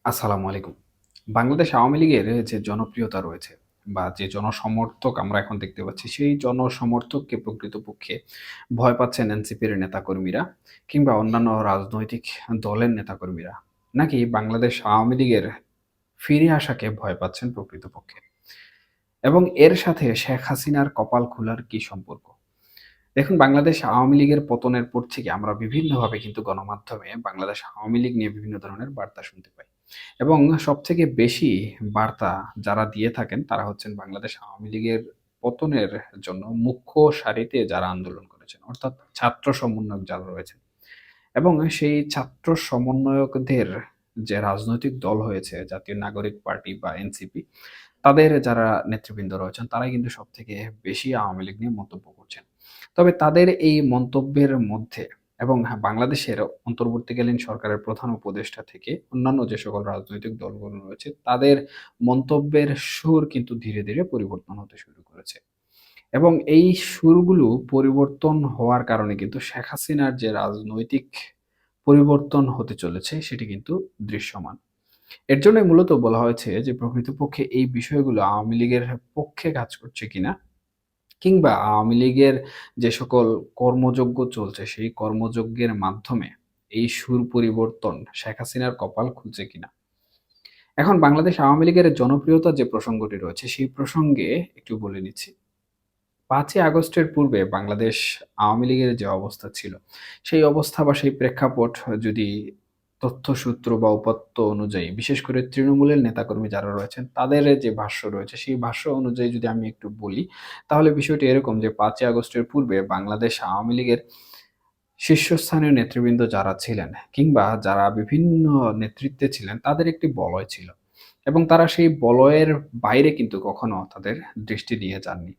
আসসালামু আলাইকুম। বাংলাদেশ আওয়ামী লীগের যে জনপ্রিয়তা রয়েছে বা যে জনসমর্থক আমরা এখন দেখতে পাচ্ছি, সেই জনসমর্থককে প্রকৃতপক্ষে ভয় পাচ্ছেন এনসিপির নেতাকর্মীরা কিংবা অন্যান্য রাজনৈতিক দলের নেতাকর্মীরা। নাকি বাংলাদেশ আওয়ামী লীগের ফিরে আসাকে ভয় পাচ্ছেন প্রকৃতপক্ষে? এবং এর সাথে শেখ হাসিনার কপাল খোলার কি সম্পর্ক? দেখুন, বাংলাদেশ আওয়ামী লীগের পতনের পর থেকে আমরা বিভিন্নভাবে কিন্তু গণমাধ্যমে বাংলাদেশ আওয়ামী লীগ নিয়ে বিভিন্ন ধরনের বার্তা শুনতে পাই। এবং সবথেকে বেশি বার্তা যারা দিয়ে থাকেন তারা হচ্ছেন বাংলাদেশ আওয়ামী লীগের পতনের জন্য মুখ্য সারিতে যারা আন্দোলন করেছেন, অর্থাৎ ছাত্র সমন্বয়ক যারা রয়েছেন। এবং সেই ছাত্র সমন্বয়কদের যে রাজনৈতিক দল হয়েছে জাতীয় নাগরিক পার্টি বা এনসিপি, তাদের যারা নেতৃবৃন্দ রয়েছেন তারাই কিন্তু সবথেকে বেশি আওয়ামী লীগ নিয়ে মন্তব্য করছেন। তবে তাদের এই মন্তব্যের মধ্যে এবং হ্যাঁ, বাংলাদেশের অন্তর্বর্তীকালীন সরকারের প্রধান উপদেষ্টা থেকে অন্যান্য যে সকল রাজনৈতিক দলগুলো রয়েছে, তাদের মন্তব্যের সুর কিন্তু ধীরে, ধীরে পরিবর্তন হতে শুরু করেছে। এবং এই সুরগুলো পরিবর্তন হওয়ার কারণে কিন্তু শেখ হাসিনার যে রাজনৈতিক পরিবর্তন হতে চলেছে সেটি কিন্তু দৃশ্যমান। এর জন্যই মূলত বলা হয়েছে যে প্রকৃতপক্ষে এই বিষয়গুলো আওয়ামী লীগের পক্ষে কাজ করছে কিনা, কিংবা আওয়ামী লীগের যে সকল কর্মযজ্ঞ চলছে সেই কর্মযজ্ঞের মাধ্যমে এই সুর পরিবর্তন শেখ হাসিনার কপাল খুলছে কিনা। এখন বাংলাদেশ আওয়ামী লীগের জনপ্রিয়তার যে প্রসঙ্গটি রয়েছে সেই প্রসঙ্গে একটু বলে নিচ্ছি। ৫ই আগস্টের পূর্বে বাংলাদেশ আওয়ামী লীগের যে অবস্থা ছিল, সেই অবস্থা বা সেই প্রেক্ষাপট যদি তথ্যসূত্র বা উপাত্ত অনুযায়ী, বিশেষ করে তৃণমূলের নেতাকর্মী যারা রয়েছেন, তাদের যে ভাষ্য রয়েছে, সেই ভাষ্য অনুযায়ী যদি আমি একটু বলি, তাহলে বিষয়টি এরকম যে ৫ই আগস্টের পূর্বে বাংলাদেশ আওয়ামী লীগের শীর্ষস্থানীয় নেতৃবৃন্দ যারা ছিলেন কিংবা যারা বিভিন্ন নেতৃত্বে ছিলেন, তাদের একটি বলয় ছিল। এবং তারা সেই বলয়ের বাইরে কিন্তু কখনো তাদের দৃষ্টি দিয়ে যাননি।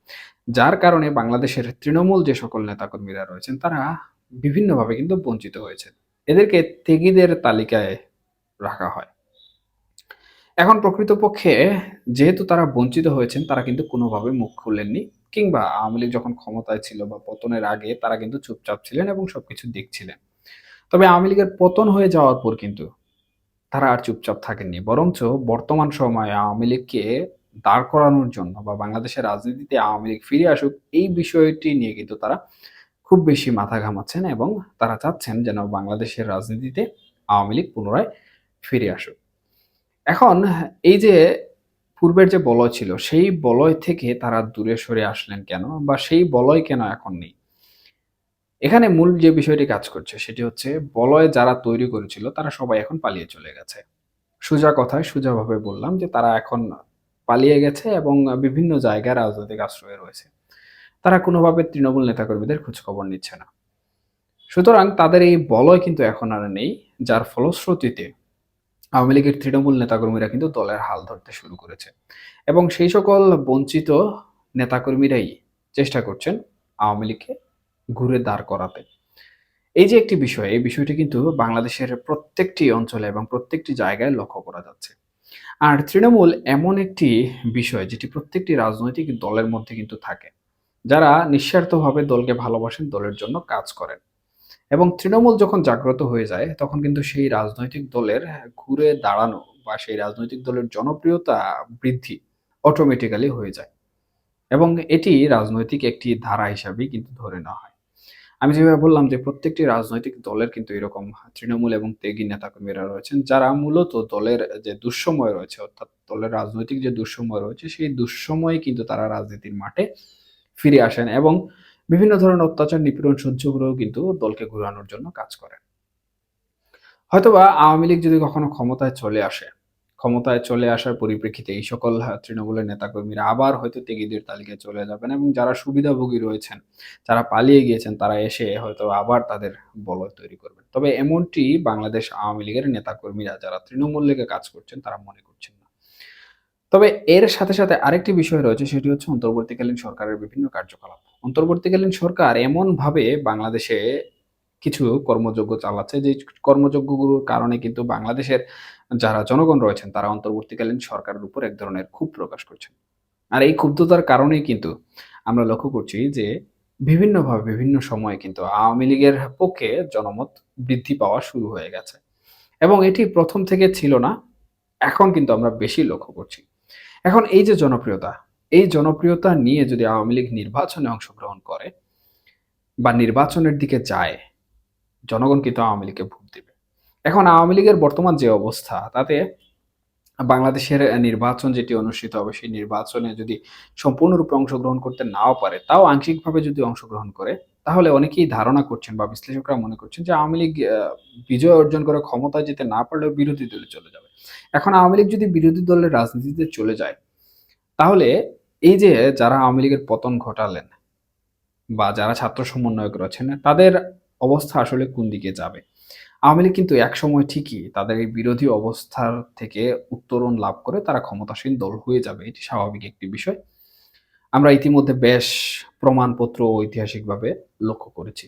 যার কারণে বাংলাদেশের তৃণমূল যে সকল নেতাকর্মীরা রয়েছেন, তারা বিভিন্নভাবে কিন্তু বঞ্চিত হয়েছেন। এদেরকে ত্যাগীদের তালিকায় রাখা হয়। এখন প্রকৃতপক্ষে যেহেতু তারা বঞ্চিত হয়েছেন, তারা কিন্তু কোনোভাবে মুখ খুললেননি, কিংবা আওয়ামী লীগ যখন ক্ষমতায় ছিল বা পতনের আগে তারা কিন্তু চুপচাপ ছিলেন এবং সবকিছু দেখছিলেন। তবে আওয়ামী লীগের পতন হয়ে যাওয়ার পর কিন্তু তারা আর চুপচাপ থাকেননি। বরঞ্চ বর্তমান সময়ে আওয়ামী লীগকে দাঁড় করানোর জন্য বা বাংলাদেশের রাজনীতিতে আওয়ামী লীগ ফিরে আসুক, এই বিষয়টি নিয়ে কিন্তু তারা খুব বেশি মাথা ঘামাচ্ছেন এবং তারা চাচ্ছেন যেন বাংলাদেশের রাজনীতিতে আওয়ামী লীগ পুনরায় ফিরে আসুক। এখন এই যে পূর্বের যে বলয় ছিল, সেই বলয় থেকে তারা দূরে সরে আসলেন কেন? বা সেই বলয় কেন এখন নেই? এখানে মূল যে বিষয়টি কাজ করছে সেটি হচ্ছে, বলয় যারা তৈরি করেছিল তারা সবাই এখন পালিয়ে চলে গেছে। সোজা কথায় সোজাভাবে বললাম যে তারা এখন পালিয়ে গেছে এবং বিভিন্ন জায়গায় রাজনৈতিক আশ্রয়ে রয়েছে। তারা কোনোভাবে তৃণমূল নেতাকর্মীদের খোঁজখবর নিচ্ছে না। সুতরাং তাদের এই বলয় কিন্তু এখন আর নেই। যার ফলশ্রুতিতে আওয়ামী লীগের তৃণমূল নেতাকর্মীরা কিন্তু দলের হাল ধরতে শুরু করেছে। এবং সেই সকল বঞ্চিত নেতাকর্মীরাই চেষ্টা করছেন আওয়ামী লীগকে ঘুরে দাঁড় করাতে। এই যে একটি বিষয়, এই বিষয়টি কিন্তু বাংলাদেশের প্রত্যেকটি অঞ্চলে এবং প্রত্যেকটি জায়গায় লক্ষ্য করা যাচ্ছে। আর তৃণমূল এমন একটি বিষয় যেটি প্রত্যেকটি রাজনৈতিক দলের মধ্যে কিন্তু থাকে। যারা নিঃস্বার্থভাবে দলকে ভালোবাসেন, দলের জন্য কাজ করেন। এবং তৃণমূল যখন জাগ্রত হয়ে যায় তখন কিন্তু সেই রাজনৈতিক দলের ঘুরে দাঁড়ানো বা সেই রাজনৈতিক দলের জনপ্রিয়তা বৃদ্ধি অটোমেটিক্যালি হয়ে যায়। এবং এটি রাজনৈতিক একটি ধারা হিসাবেই কিন্তু ধরে নেওয়া হয়। আমি যেভাবে বললাম যে প্রত্যেকটি রাজনৈতিক দলের কিন্তু এরকম তৃণমূল এবং ত্যাগী নেতাকর্মীরা রয়েছেন, যারা মূলত দলের যে দুঃসময় রয়েছে, অর্থাৎ দলের রাজনৈতিক যে দুঃসময় রয়েছে সেই দুঃসময়ে কিন্তু তারা রাজনীতির মাঠে ফিরে আসেন এবং বিভিন্ন ধরনের অত্যাচার নিপীড়ন সহ্য করেও কিন্তু দলকে ঘুরানোর জন্য কাজ করেন। হয়তোবা আওয়ামী লীগ যদি কখনো ক্ষমতায় চলে আসে, ক্ষমতায় চলে আসার পরিপ্রেক্ষিতে এই সকল তৃণমূলের নেতাকর্মীরা আবার হয়তো ত্যাগীদের তালিকায় চলে যাবেন এবং যারা সুবিধাভোগী রয়েছেন, যারা পালিয়ে গিয়েছেন, তারা এসে হয়তো আবার তাদের বলয় তৈরি করবেন। তবে এমনটি বাংলাদেশ আওয়ামী লীগের নেতাকর্মীরা যারা তৃণমূল লীগে কাজ করছেন তারা মনে করছেন না। তবে এর সাথে, সাথে আরেকটি বিষয় রয়েছে, সেটি হচ্ছে অন্তর্বর্তীকালীন সরকারের বিভিন্ন কার্যকলাপ। অন্তর্বর্তীকালীন সরকার এমনভাবে বাংলাদেশে কিছু কর্মযজ্ঞ চালাচ্ছে যে কর্মযজ্ঞগুলোর কারণে কিন্তু বাংলাদেশের যারা জনগণ রয়েছেন তারা অন্তর্বর্তীকালীন সরকারের উপর এক ধরনের ক্ষোভ প্রকাশ করছেন। আর এই ক্ষুব্ধতার কারণেই কিন্তু আমরা লক্ষ্য করছি যে বিভিন্নভাবে বিভিন্ন সময়ে কিন্তু আওয়ামী লীগের পক্ষে জনমত বৃদ্ধি পাওয়া শুরু হয়ে গেছে। এবং এটি ১ম থেকে ছিল না। এখন কিন্তু আমরা বেশি লক্ষ্য করছি। এখন এই যে জনপ্রিয়তা, এই জনপ্রিয়তা নিয়ে যদি আওয়ামী লীগ নির্বাচনে অংশগ্রহণ করে বা নির্বাচনের দিকে যায়, জনগণ কিন্তু আওয়ামী লীগকে ভোট দিবে। এখন আওয়ামী লীগের বর্তমান যে অবস্থা, তাতে বাংলাদেশের নির্বাচন যেটি অনুষ্ঠিত হবে, সেই নির্বাচনে যদি সম্পূর্ণরূপে অংশগ্রহণ করতে নাও পারে, তাও আংশিকভাবে যদি অংশগ্রহণ করে, তাহলে অনেকেই ধারণা করছেন বা বিশ্লেষকরা মনে করছেন যে আওয়ামী লীগ বিজয় অর্জন করে ক্ষমতায় যেতে না পারলেও বিরোধী দলে চলে যাবে। এখন আওয়ামী লীগ যদি বিরোধী দলের রাজনীতিতে চলে যায়, তাহলে এই যে যারা আওয়ামী লীগের পতন ঘটালেন বা যারা ছাত্র সমন্বয়ক রয়েছেন, তাদের অবস্থা আসলে কোন দিকে যাবে? আওয়ামী লীগ কিন্তু একসময় ঠিকই তাদের এই বিরোধী অবস্থার থেকে উত্তরণ লাভ করে তারা ক্ষমতাসীন দল হয়ে যাবে। এটি স্বাভাবিক একটি বিষয়। আমরা ইতিমধ্যে বেশ প্রমাণপত্র ও ঐতিহাসিকভাবে লক্ষ্য করেছি।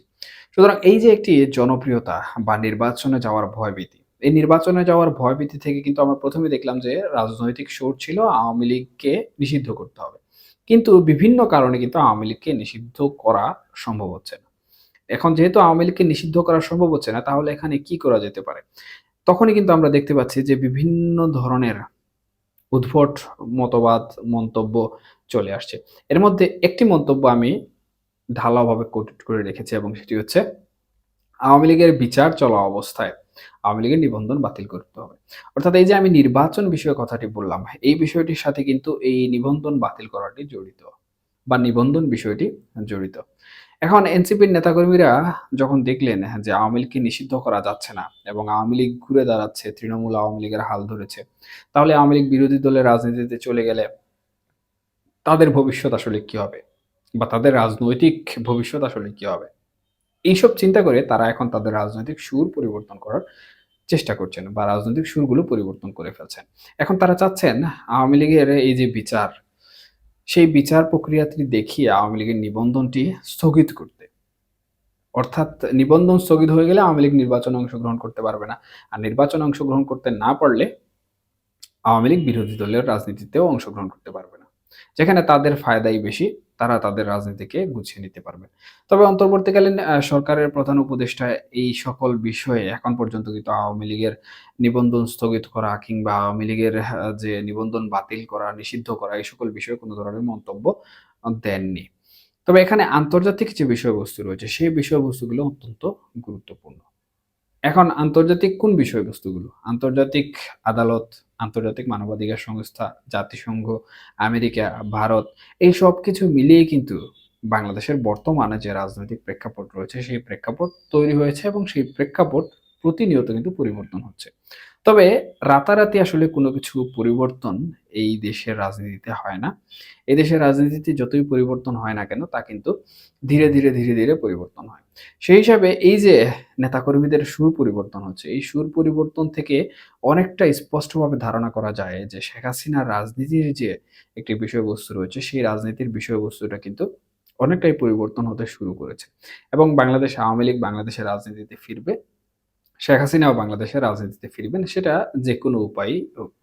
সুতরাং এই যে একটি জনপ্রিয়তা বা নির্বাচনে যাওয়ার ভয়ভীতি, এই নির্বাচনে যাওয়ার ভয়ভীতি থেকে কিন্তু আমরা ১ম এ দেখলাম যে রাজনৈতিক সুর ছিল আওয়ামী লীগকে নিষিদ্ধ করতে হবে। কিন্তু বিভিন্ন কারণে কিন্তু আওয়ামী লীগকে নিষিদ্ধ করা সম্ভব হচ্ছে না। এখন যেহেতু আওয়ামী লীগকে নিষিদ্ধ করা সম্ভব হচ্ছে না, তাহলে এখানে কি করা যেতে পারে? তখনই কিন্তু আমরা দেখতে পাচ্ছি যে বিভিন্ন ধরনের উদ্ভট মতবাদ, মন্তব্য চলে আসছে। এর মধ্যে একটি মন্তব্য আমি ঢালাওভাবে কোটেড করে রেখেছি এবং সেটি হচ্ছে, আওয়ামী লীগের বিচার চলা অবস্থায় আওয়ামী লীগের নিবন্ধন বাতিল করতে হবে। অর্থাৎ এই যে আমি নির্বাচন বিষয়ে কথাটি বললাম, এই বিষয়টির সাথে কিন্তু এই নিবন্ধন বাতিল করাটি জড়িত বা নিবন্ধন বিষয়টি জড়িত। এখন এনসিপির নেতাকর্মীরা যখন দেখলেন যে আওয়ামী লীগকে নিষিদ্ধ করা যাচ্ছে না এবং আওয়ামী লীগ ঘুরে দাঁড়াচ্ছে, তৃণমূল আওয়ামী লীগের হাল ধরেছে, তাহলে আওয়ামী লীগ বিরোধী দলের রাজনীতিতে চলে গেলে তাদের ভবিষ্যৎ আসলে কি হবে? বা তাদের রাজনৈতিক ভবিষ্যৎ আসলে কি হবে? এইসব চিন্তা করে তারা এখন তাদের রাজনৈতিক সুর পরিবর্তন করার চেষ্টা করছেন বা রাজনৈতিক সুরগুলো পরিবর্তন করে ফেলছেন। এখন তারা চাচ্ছেন আওয়ামী লীগের এই যে বিচার, সেই বিচার প্রক্রিয়াটি দেখিয়ে আওয়ামী লীগের নিবন্ধনটি স্থগিত করতে। অর্থাৎ নিবন্ধন স্থগিত হয়ে গেলে আওয়ামী লীগ নির্বাচনে অংশগ্রহণ করতে পারবে না। আর নির্বাচনে অংশগ্রহণ করতে না পারলে আওয়ামী লীগ বিরোধী দলের রাজনীতিতেও অংশগ্রহণ করতে পারবে না। যেখানে তাদের ফায়দাই বেশি, তারা তাদের রাজনীতিকে গুছিয়ে নিতে পারবে। তবে অন্তর্বর্তীকালীন সরকারের প্রধান উপদেষ্টা এই সকল বিষয়ে এখন পর্যন্ত কিন্তু আওয়ামী লীগের নিবন্ধন স্থগিত করা কিংবা আওয়ামী লীগের যে নিবন্ধন বাতিল করা, নিষিদ্ধ করা এই সকল বিষয়ে কোন ধরনের মন্তব্য দেননি। তবে এখানে আন্তর্জাতিক যে বিষয়বস্তু রয়েছে, সেই বিষয়বস্তুগুলো অত্যন্ত গুরুত্বপূর্ণ। এখন আন্তর্জাতিক কোন বিষয়বস্তুগুলো? আন্তর্জাতিক আদালত, আন্তর্জাতিক মানবাধিকার সংস্থা, জাতিসংঘ, আমেরিকা, ভারত এই সবকিছু মিলিয়েই কিন্তু বাংলাদেশের বর্তমানে যে রাজনৈতিক প্রেক্ষাপট রয়েছে, সেই প্রেক্ষাপট তৈরি হয়েছে এবং সেই প্রেক্ষাপট প্রতিনিয়ত কিন্তু পরিবর্তন হচ্ছে। তবে রাতারাতি আসলে কোনো কিছু পরিবর্তন এই দেশের রাজনীতিতে হয় না। এই দেশের রাজনীতিতে যতই পরিবর্তন হয় না কেন, তা কিন্তু ধীরে ধীরে পরিবর্তন হয়। সেই হিসাবে এই যে নেতাকর্মীদের সুর পরিবর্তন হচ্ছে, এই সুর পরিবর্তন থেকে অনেকটা স্পষ্টভাবে ধারণা করা যায় যে শেখ হাসিনার রাজনীতির যে একটি বিষয়বস্তু রয়েছে, সেই রাজনীতির বিষয়বস্তুটা কিন্তু অনেকটাই পরিবর্তন হতে শুরু করেছে। এবং বাংলাদেশ আওয়ামী লীগ বাংলাদেশের রাজনীতিতে ফিরবে। শেখ হাসিনাও বাংলাদেশের রাজনীতিতে ফিরবেন। সেটা যেকোনো উপায়েই হোক।